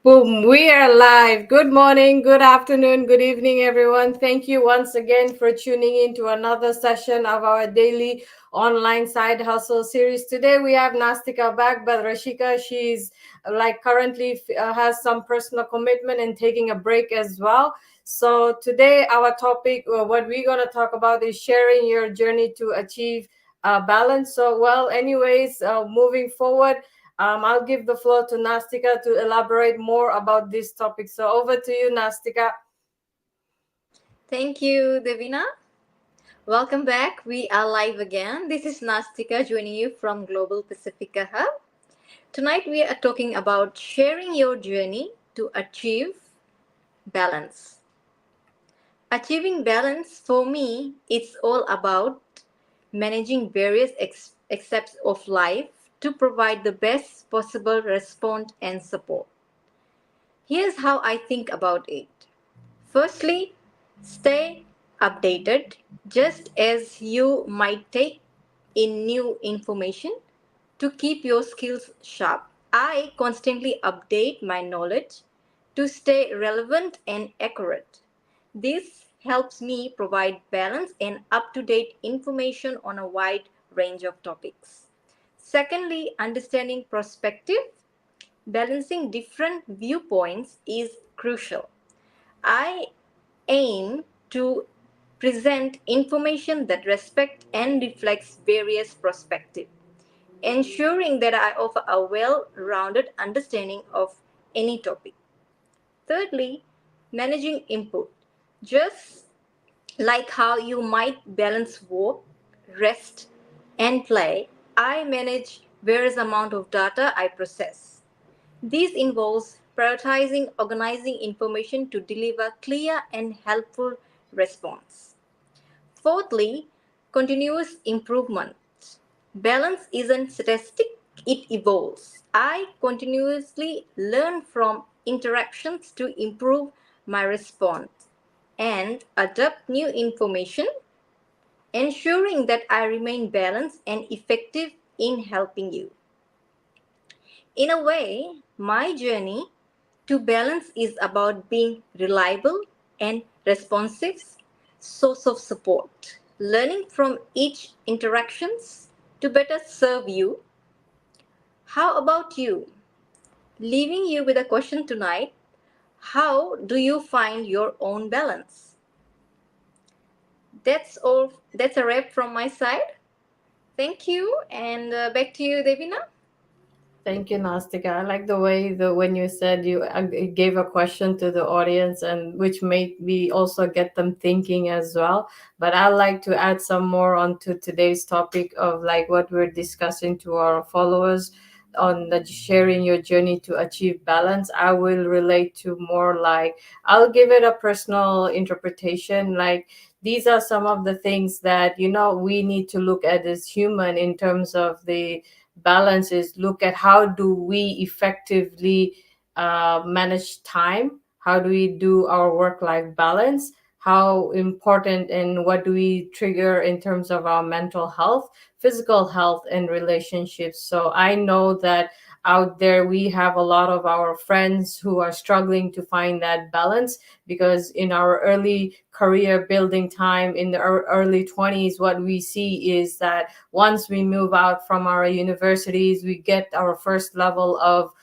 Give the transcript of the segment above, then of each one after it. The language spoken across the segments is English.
Boom, we are live. Good morning, good afternoon, good evening, everyone. Thank you once again for tuning in to another session of our daily online side hustle series. Today we have Nastika back, but Rashika, she's like currently has some personal commitment and taking a break as well. So today our topic, what we're going to talk about is sharing your journey to achieve balance. Moving forward, I'll give the floor to Nastika to elaborate more about this topic. So over to you, Nastika. Thank you, Devina. Welcome back. We are live again. This is Nastika joining you from Global Pacifica Hub. Tonight we are talking about sharing your journey to achieve balance. Achieving balance for me, it's all about managing various aspects of life to provide the best possible response and support. Here's how I think about it. Firstly, stay updated just as you might take in new information to keep your skills sharp. I constantly update my knowledge to stay relevant and accurate. This helps me provide balanced and up to date information on a wide range of topics. Secondly, understanding perspective. Balancing different viewpoints is crucial. I aim to present information that respects and reflects various perspectives, ensuring that I offer a well-rounded understanding of any topic. Thirdly, managing input. Just like how you might balance work, rest, and play, I manage various amount of data I process. This involves prioritizing, organizing information to deliver clear and helpful response. Fourthly, continuous improvement. Balance isn't static, it evolves. I continuously learn from interactions to improve my response and adapt new information, ensuring that I remain balanced and effective in helping you. In a way, my journey to balance is about being reliable and responsive source of support, learning from each interactions to better serve you. How about you? Leaving you with a question tonight. How do you find your own balance? That's all. That's a wrap from my side. Thank you, and back to you, Devina. Thank you, Nastika. I like the way the when you said you gave a question to the audience, and which made me also get them thinking as well. But I like to add some more onto today's topic of like what we're discussing to our followers on the sharing your journey to achieve balance. I will relate to more like I'll give it a personal interpretation. Like these are some of the things that we need to look at as human in terms of the balance is look at how do we effectively manage time, how do we do our work life balance, how important and what do we trigger in terms of our mental health, physical health, and relationships. So I know that out there we have a lot of our friends who are struggling to find that balance because in our early career building time in the early 20s, what we see is that once we move out from our universities, we get our first level of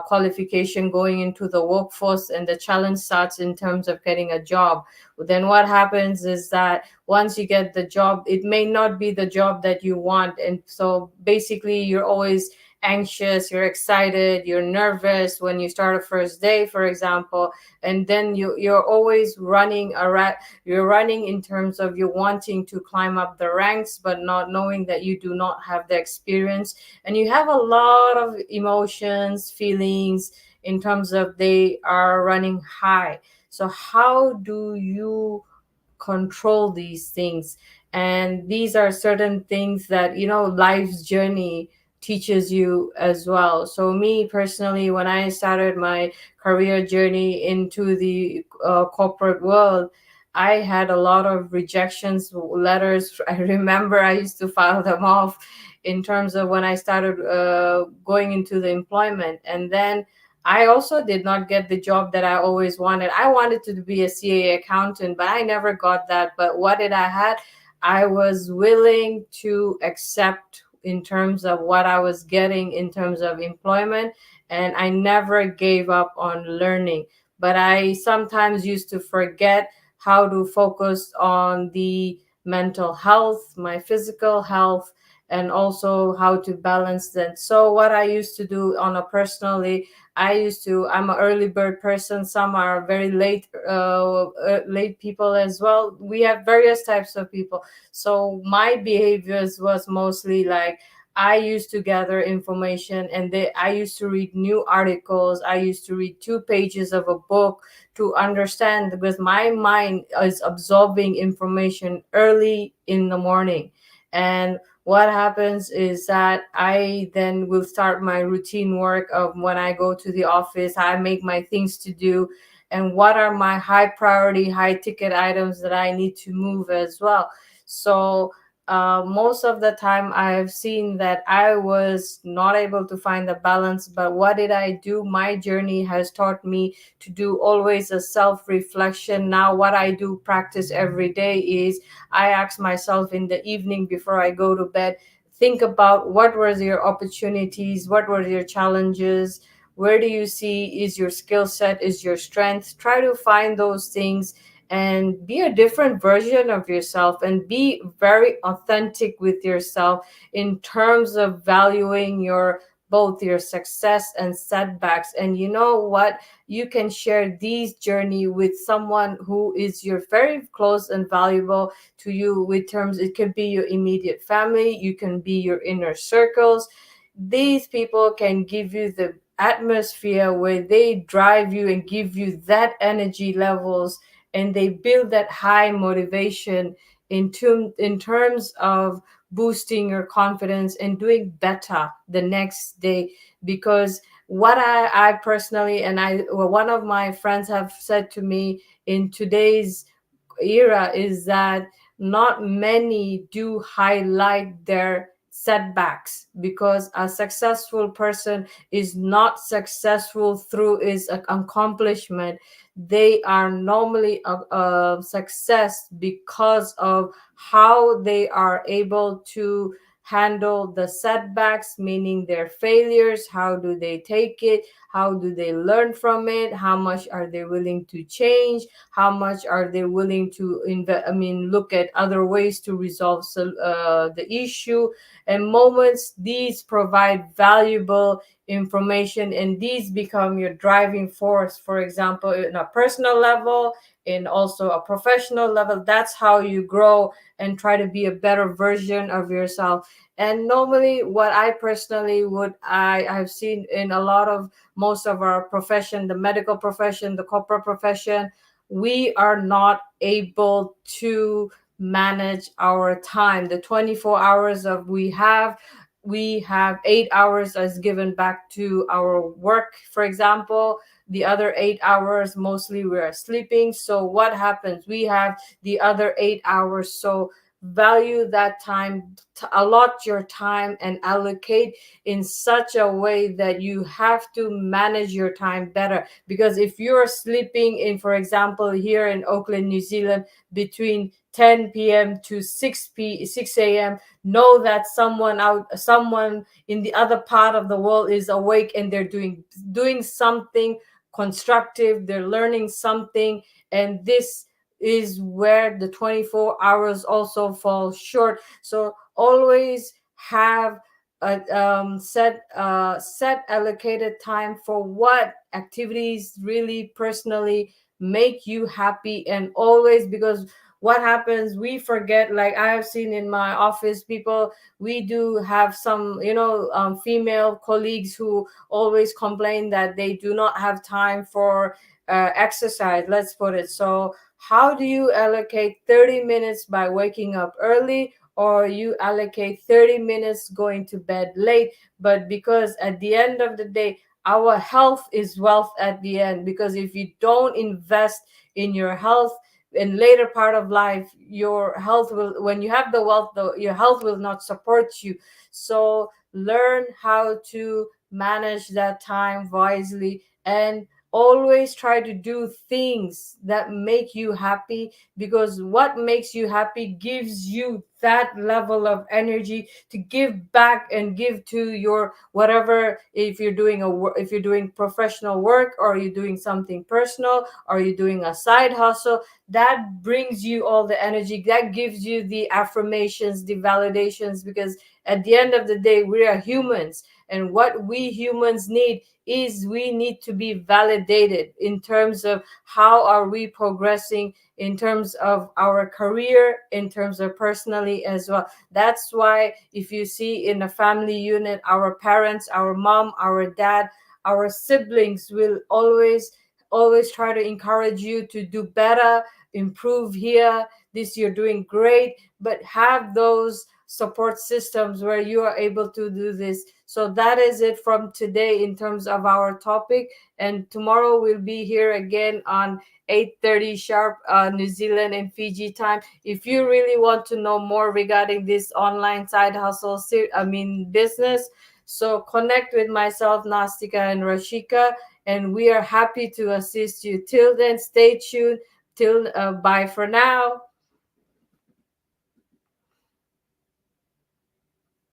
qualification going into the workforce, and the challenge starts in terms of getting a job. Then what happens is that once you get the job, it may not be the job that you want. And so basically, you're always anxious, you're excited, you're nervous when you start a first day, for example, and then you're always running around. You're running in terms of you wanting to climb up the ranks, but not knowing that you do not have the experience. And you have a lot of emotions, feelings in terms of they are running high. So, how do you control these things? And these are certain things that, life's journey teaches you as well. So, me personally, when I started my career journey into the corporate world, I had a lot of rejections letters. I remember I used to file them off in terms of when I started going into the employment. And then I also did not get the job that I always wanted. I wanted to be a CA accountant, but I never got that. But what did I had? I was willing to accept in terms of what I was getting in terms of employment, and I never gave up on learning. But I sometimes used to forget how to focus on the mental health, my physical health, and also how to balance that. So what I used to do on a personally, I'm an early bird person. Some are very late people as well. We have various types of people. So my behaviors was mostly like, I used to gather information, and I used to read new articles. I used to read 2 pages of a book to understand, because my mind is absorbing information early in the morning. And what happens is that I then will start my routine work of when I go to the office. I make my things to do, and what are my high priority, high ticket items that I need to move as well. So most of the time I have seen that I was not able to find the balance. But what did I do? My journey has taught me to do always a self reflection. Now what I do practice every day is, I ask myself in the evening before I go to bed, think about what were your opportunities, what were your challenges, where do you see is your skill set, is your strength. Try to find those things and be a different version of yourself, and be very authentic with yourself in terms of valuing your both your success and setbacks. And you know what, you can share these journey with someone who is your very close and valuable to you. With terms, it can be your immediate family, you can be your inner circles. These people can give you the atmosphere where they drive you and give you that energy levels, and they build that high motivation in terms of boosting your confidence and doing better the next day. Because what I personally, and one of my friends have said to me in today's era is that not many do highlight their setbacks, because a successful person is not successful through his accomplishment. They are normally a success because of how they are able to handle the setbacks, meaning their failures. How do they take it? How do they learn from it? How much are they willing to change? How much are they willing to look at other ways to resolve the issue. And moments these provide valuable information, and these become your driving force. For example, in a personal level, in also a professional level, that's how you grow and try to be a better version of yourself. And normally what I personally would I've seen in a lot of most of our profession, the medical profession, the corporate profession, we are not able to manage our time. The 24 hours of we have 8 hours as given back to our work, for example. The other 8 hours mostly we are sleeping. So what happens, we have the other 8 hours. So value that time, allot your time and allocate in such a way that you have to manage your time better. Because if you're sleeping in, for example, here in Auckland, New Zealand, between 10 p.m. to 6 a.m., know that someone in the other part of the world is awake, and they're doing something constructive, they're learning something. And this is where the 24 hours also fall short. So always have a set allocated time for what activities really personally make you happy. And always, because what happens, we forget, like I have seen in my office people, we do have some female colleagues who always complain that they do not have time for exercise, let's put it. So how do you allocate 30 minutes by waking up early, or you allocate 30 minutes going to bed late? But because at the end of the day, our health is wealth at the end. Because if you don't invest in your health in later part of life, your health will, when you have the wealth though, your health will not support you. So learn how to manage that time wisely, and always try to do things that make you happy, because what makes you happy gives you that level of energy to give back and give to your whatever. If you're doing if you're doing professional work, or you're doing something personal, or you're doing a side hustle, that brings you all the energy, that gives you the affirmations, the validations, because at the end of the day we are humans, and what we humans need is we need to be validated in terms of how are we progressing, in terms of our career, in terms of personally as well. That's why if you see in a family unit, our parents, our mom, our dad, our siblings will always try to encourage you to do better, improve here, this you're doing great, but have those support systems where you are able to do this. So that is it from today in terms of our topic, and tomorrow we'll be here again on 8:30 sharp, New Zealand and Fiji time. If you really want to know more regarding this online side hustle, business, so connect with myself, Nastika and Rashika, and we are happy to assist you. Till then, stay tuned. Till bye for now.